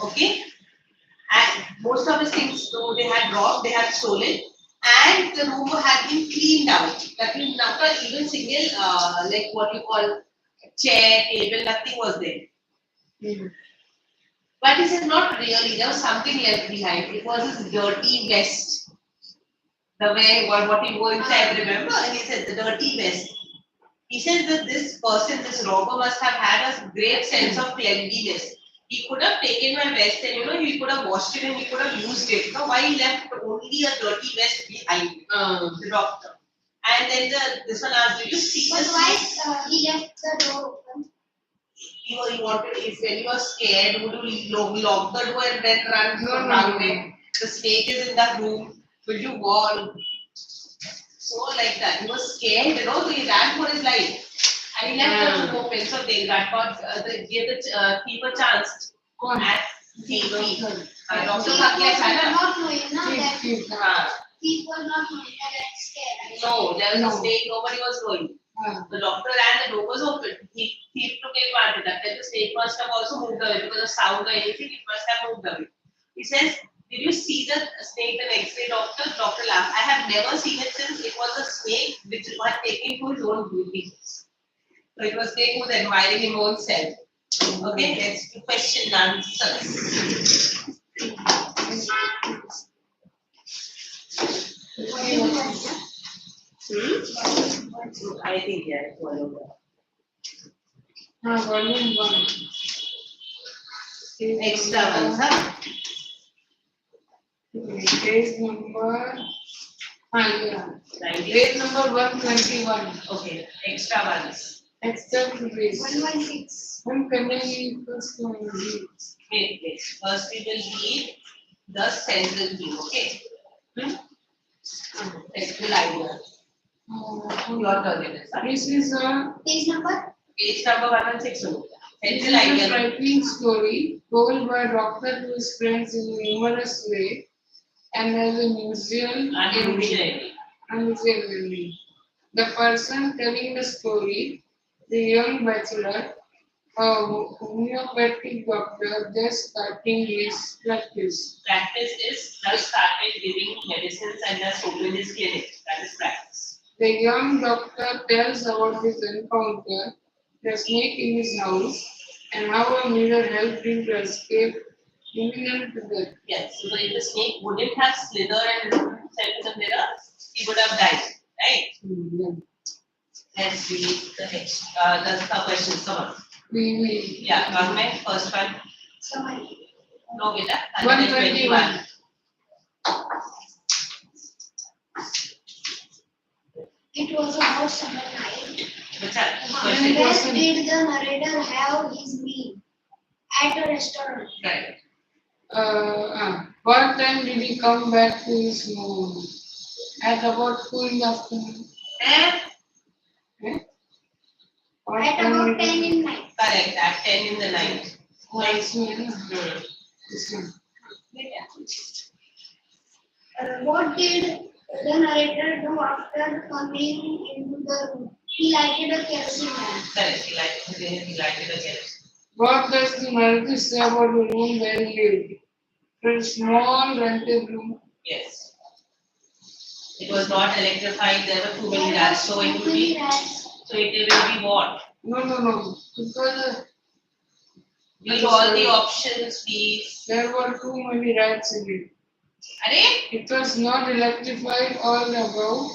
Okay? And most of the things though they had robbed, they had stolen, and the room had been cleaned out. That means not even single like what you call chair, table, nothing was there. But he said not really, there was something left behind. It was his dirty vest. The way what he wore inside, remember? And he said the dirty vest. He says that this person, this robber, must have had a great sense of cleanliness. He could have taken my vest and he could have washed it and he could have used it. No, why he left only a dirty vest behind the doctor? And then this one asked, did you see But the why snake? he left the door open? He wanted, if when you were scared, would you lock the door and then run away? The snake is in the room. Will you warn? So like that, he was scared, so he ran for his life. And he left the room open, so they gave the thief a chance. And thief. Doctor Not knowing that thief was not knowing that it's scared. No, there was a snake, nobody was knowing. The doctor ran, the door was open. Thief took advantage of that. Then the snake must have also moved away because of sound or anything, it must have moved away. He says, did you see the snake the next day, doctor? Doctor laughed. I have never seen it since it was a snake which had taken to his own beauty. So it was snake who was admiring his own self. Okay, let's do question and answers. I think yeah, it's one over. Volume 1. Extra ones, huh? Page number. Page number 121. Okay, extra ones. Extra page. 116. When can I first one read? Wait. First we will read the central view, okay? Central idea. Your turn it is. Huh? This is a Page number? Page number 116. this Central is a idea. striking story told by a doctor to his friends in a humorous way and as a museum Unusually. unusually. The person telling the story, the young bachelor, a homeopathic doctor just starting his practice. Practice is just started giving medicines and just opened his clinic. That is practice. The young doctor tells about his encounter, the snake in his house, and how a mirror helped him to escape imminent death. Yes. So if the snake wouldn't have slithered and looked himself in the mirror, he would have died. Right? Yeah. Let's read the next. That's the questions. Come on. We Yeah, government, first one. Summary. No, beta. 121. It was a hot summer night. Beta, And question. where did the narrator have his meal? At a restaurant. Right. What time did he come back to his home? At about 2 in the afternoon. Eh? Eh? What At time about did 10 he- in night. Correct. At 10 in the night. Next one. Hmm. This one. What did the narrator do after coming into the room? He lighted a kerosene lamp. Correct. He lighted the kerosene. What does the narrative say about the room where he lived? A small rented room. Yes. It was not electrified. There were too many There rats. were So it too will many be. rats. So it will be what? No. Because Read all the options, please. there were too many rats in it. Are It was not electrified all above,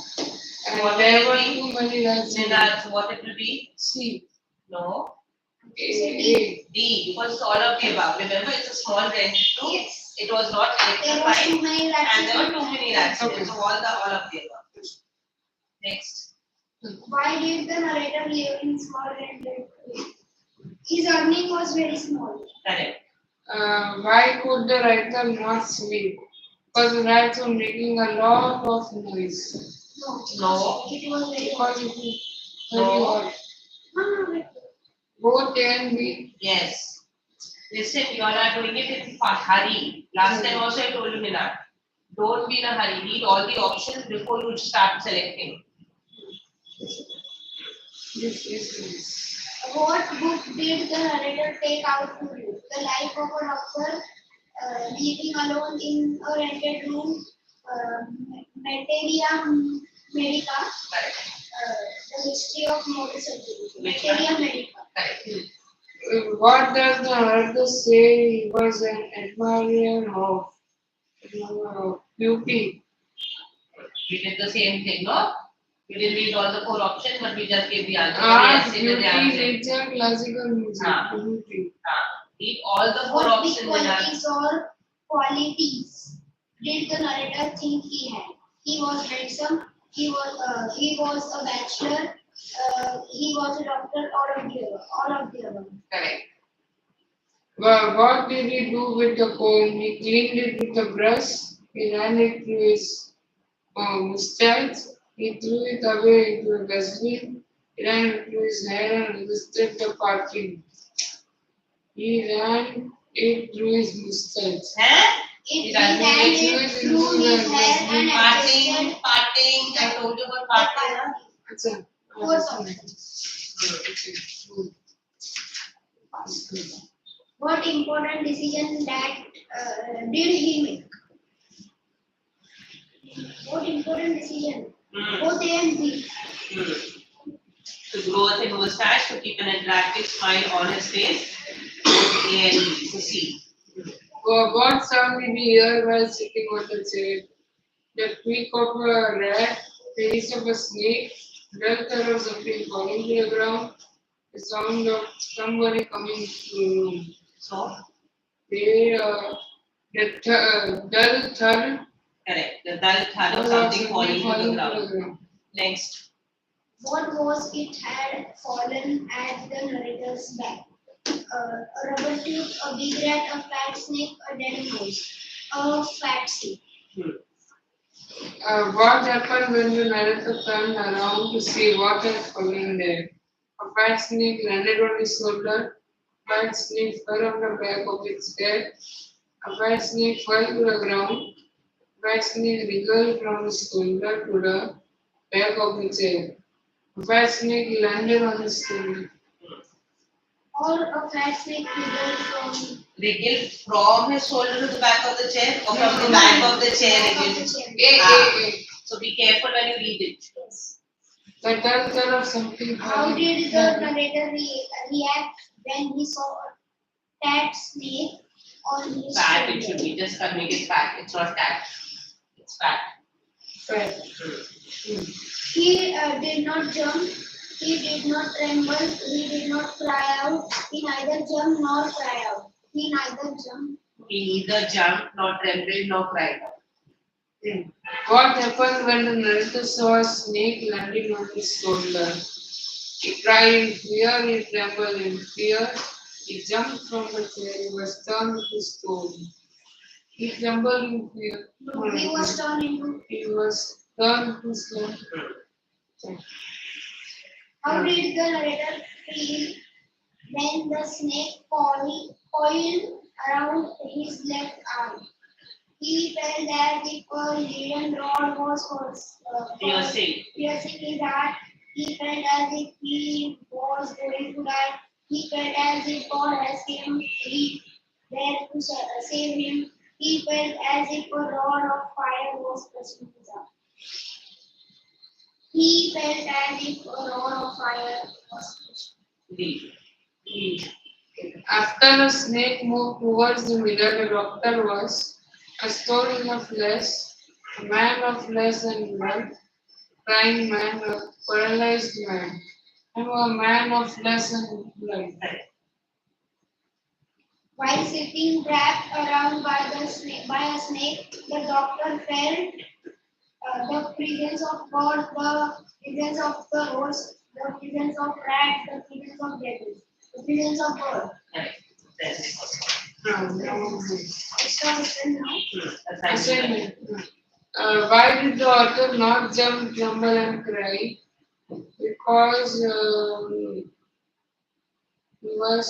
and What there will were it be? too many rats in it. That's what it will be? C. No. A. D. Because it's all of the above. Remember, it's a small rented room. Yes. It was not There were too electrified. many rats. And there were too many rats. Okay. So all of the above. Next. Why did the narrator live in small rented room? His earning was very small. Correct. Why could the writer not sleep? Because the rats were making a lot of noise. No. It was very Because it was No. very hot. No. Both A and B. Yes. Listen, you all are doing it in hurry. Last time also I told you, Minat. Don't be in a hurry. Read all the options before you start selecting. Yes. What book did the narrator take out to read? The Life of a Doctor, Living Alone in a Rented Room, Materia Medica, Correct. The History of Motor Surgery. Which Materia one? Medica. Correct. What does the narrator say? He was an admirer of beauty. We did the same thing, no? We didn't read all the 4 options, but we just gave the answer. Art, Yes, it is beauty, the answer. nature, classical music. Beauty. Read all the 4 What big options in answer. qualities or qualities did the narrator think he had? He was handsome. He was a bachelor. He was a doctor, or of the above. All of the above. Correct. Well, what did he do with the comb? He cleaned it with a brush. He ran it through his mustache. He threw it away into a dustbin. He ran it through his hair and resisted the parking. He ran it through his mustache. Huh? He doesn't ran make it through his hair and adjusted Parting. I told you about parting. Huh? Achha. four options. What important decision that did he make? What important decision? Both A and B. To grow a thin mustache, to keep an attractive smile on his face. A and B. So C. What sound did he hear while sitting on the chair? The creak of a rat, the hiss of a snake, dull thud of something falling to the ground, the sound of somebody coming to the room. So, Dull thud correct. The dull thud of something falling to the ground. Next. What was it had fallen at the narrator's back? A rubber tube, a big rat, a fat snake, a dead mouse, a fat snake. What happened when the narrator turned around to see what had fallen there? A fat snake landed on his shoulder. A fat snake fell on the back of its head. A fat snake fell to the ground. A fat snake wriggled from his shoulder to the back of the chair. A fat snake landed on his shoulder. Or a fat snake Wriggle from his shoulder to the back of the chair or from the back of the chair wriggle? So be careful when you read it. Yes. The turn of something. How did the narrator react when he saw a fat snake on his Fat, shoulder? it should be. Just make it fat. It's not cat. It's fat. Fat. He did not jump, he did not tremble, he did not cry out, he neither jumped nor cried out. He neither jumped. He neither jumped, nor trembled, nor cried out. What happened when the narrator saw a snake landing on his shoulder? He cried in fear, he trembled in fear, he jumped from the chair, he was turned to stone. He trembled in fear. No, he was turned into. He was turned to stone. How did the narrator feel when the snake coiled around his left arm? He felt as if a leaden rod was Piercing. piercing his heart. He felt as if he was going to die. He felt as if God has came there to save him. He felt as if a rod of fire was touching his heart. He felt as if a rod of fire was touching. After the snake moved towards the mirror, the doctor was a stone of flesh, a man of flesh and blood, crying man, a paralyzed man, and a man of flesh and blood. While sitting wrapped around by a snake, the doctor felt the presence of God, the presence of the rose, the presence of rats, the presence of devils, the presence of God. Extra question now. Assignment. Why did the author not jump, tremble, and cry? Because he was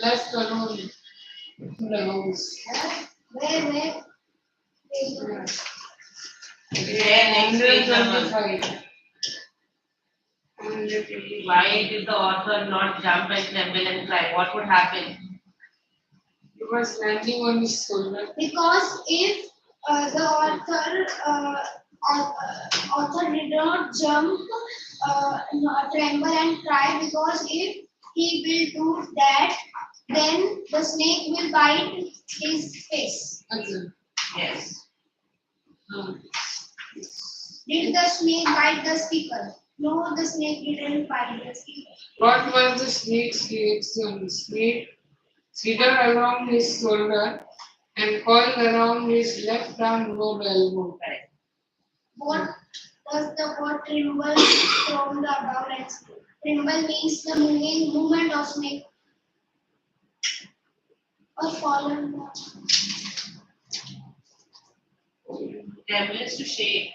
left alone in the house. Where? Next page number. 125. Why did the author not jump and tremble and cry? What would happen? He was landing on his shoulder. Because if the author did not jump, tremble and cry, because if he will do that, then the snake will bite his face. Yes. Did the snake bite the speaker? No, the snake didn't bite the speaker. What was the snake's reaction? The snake slithered along his shoulder and coiled around his left arm below the elbow. What does the word tremble from the above lines? Tremble means the movement of snake or fallen. Tremble is to shake.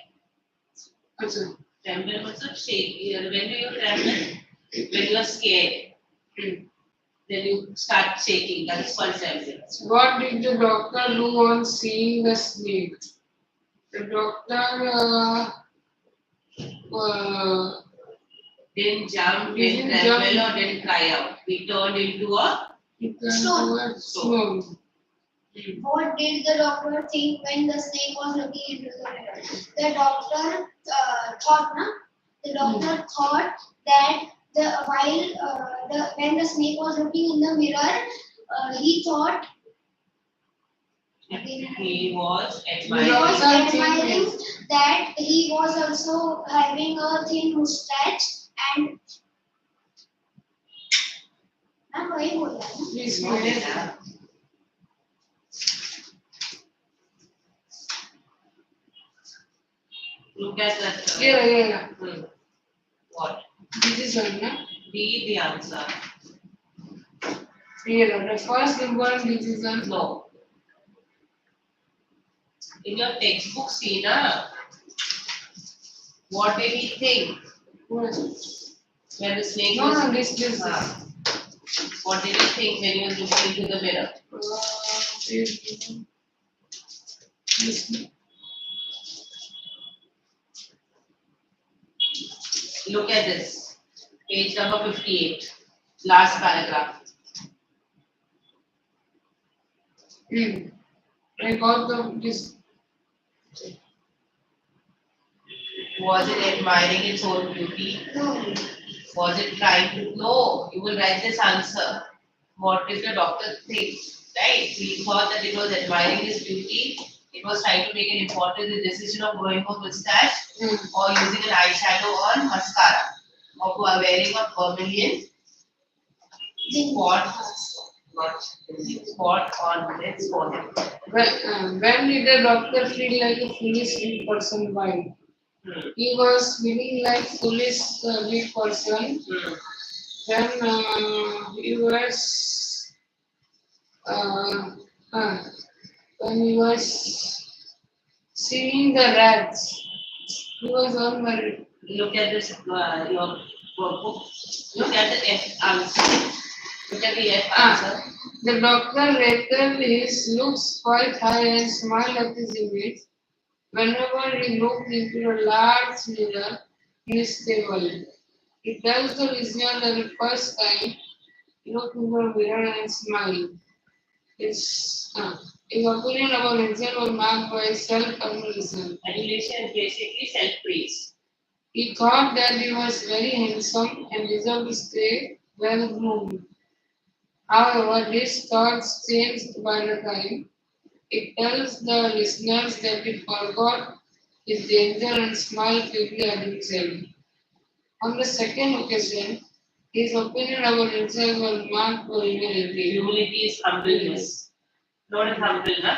Tremble means to shake. When do you tremble? When you are scared. Then you start shaking. That is called trembling. What did the doctor do on seeing the snake? The doctor Didn't jump, didn't tremble, or didn't cry out. He turned into a stone. What did the doctor think when the snake was looking into the mirror? The doctor thought that when the snake was looking in the mirror, he thought he was admiring that he was also having a thin mustache and Look at that. Yeah. What? This is one, na? Be the answer. Here, the first important decision. No. In your textbook, see na, what did he think What? when the snake No, was? no, this. Ah. What did he think when he was looking into the mirror? This. Look at this, page number 58, last paragraph. I got this. Was it admiring its own beauty? No. Was it trying to? No, you will write this answer. What did the doctor think? Right? He thought that it was admiring his beauty. It was trying to make an important decision of growing a mustache or using an eyeshadow or mascara or wearing a vermilion spot on its forehead. When did the doctor feel like a foolish weak person? Why? He was feeling like foolish weak person when he was when he was seeing the rats. He was unmarried. Look at this, your workbook. Look at the F answer. Look at the F answer. The doctor rated his looks quite high and smiled at his image. Whenever he looked into a large mirror in his table, he tells the listener that the first time he looked into a mirror and smiled. His opinion about himself was marked by self-admiration. Adulation is basically self-praise. He thought that he was very handsome and deserved to stay well groomed. However, his thoughts changed by the time. It tells the listeners that he forgot his danger and smiled quickly at himself. On the second occasion, his opinion about himself was marked by humility. Humility is humbleness. Not humble, na?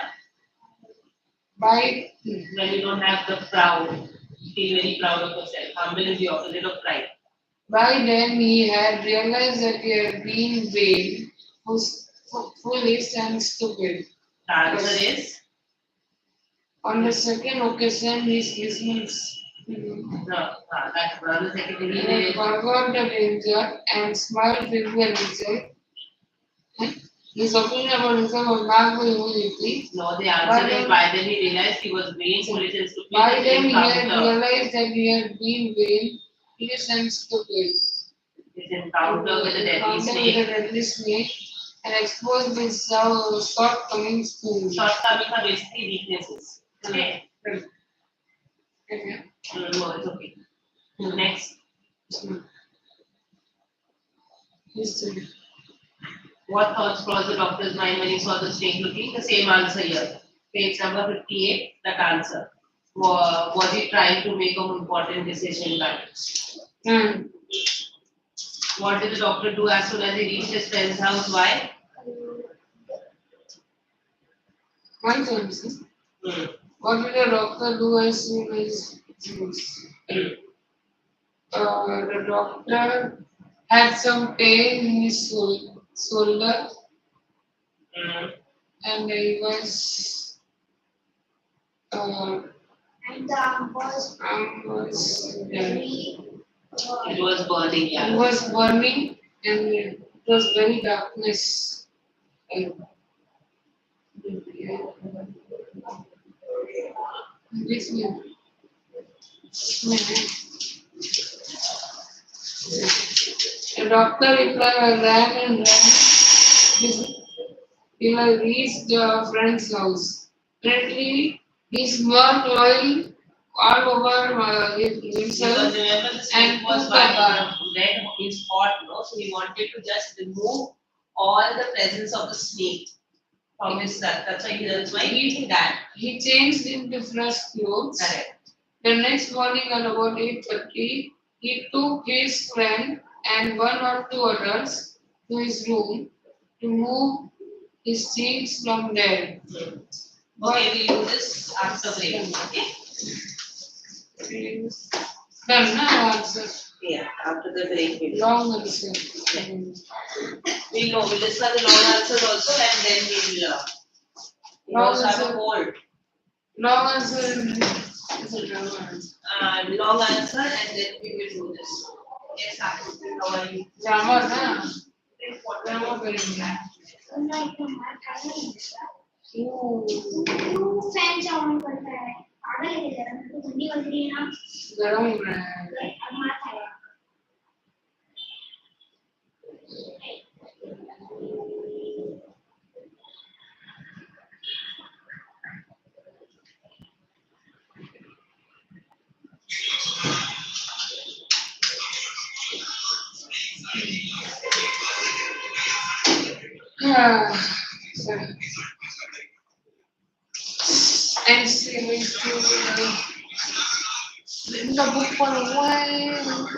By When you don't have the proud, feel very proud of yourself. Humble is the opposite of pride. By then, he had realized that he had been vain, foolish, and stupid. The answer is On the second occasion, his listeners no. That's not the second thing. he forgot the danger and smiled quickly at himself. His opinion about himself was marked by humility. No, the answer is by then he realized he was vain, foolish, and stupid. By then, he had Encounter. realized that he had been vain, foolish, and stupid. His encounter with the deadly Encounter with snake. the deadly snake and exposed his shortcomings to him. Shortcomings are basically weaknesses. Okay. Okay. No, it's okay. Next. History. What thoughts crossed the doctor's mind when he saw the snake looking? The same answer here. Page number 58, that answer. Was he trying to make an important decision? What did the doctor do as soon as he reached his friend's house? Why? One sentence. What did the doctor do as soon as the doctor had some pain in his shoulder and he was And the arm was very It was burning, it yeah. was burning and it was very darkness. This way. The doctor replied, ran and ran till I reached a friend's house. Apparently, he smelled oil all over himself Because remember the snake and was took the bath. red is hot, no? So he wanted to just remove all the presence of the snake from his son. That's why he did that. He changed into fresh clothes. Correct. The next morning at about 8:30, he took his friend and one or two others to his room to move his things from there. Okay, we'll do this after break. Okay? Done now answer. Yeah, after the break. Long answer. We'll discuss the long answers also and then we'll Long also have a answer. poll. Long answer is a grammar. Long answer and then we will do this. Yes, absolutely. How are you? Grammar, na? What Grammar are करेंगे. Fan on करता है पागल है जरा मेरे को ठंडी लग रही है ना गरम हो रहा है. अब मार खाया And see me in the book for a while.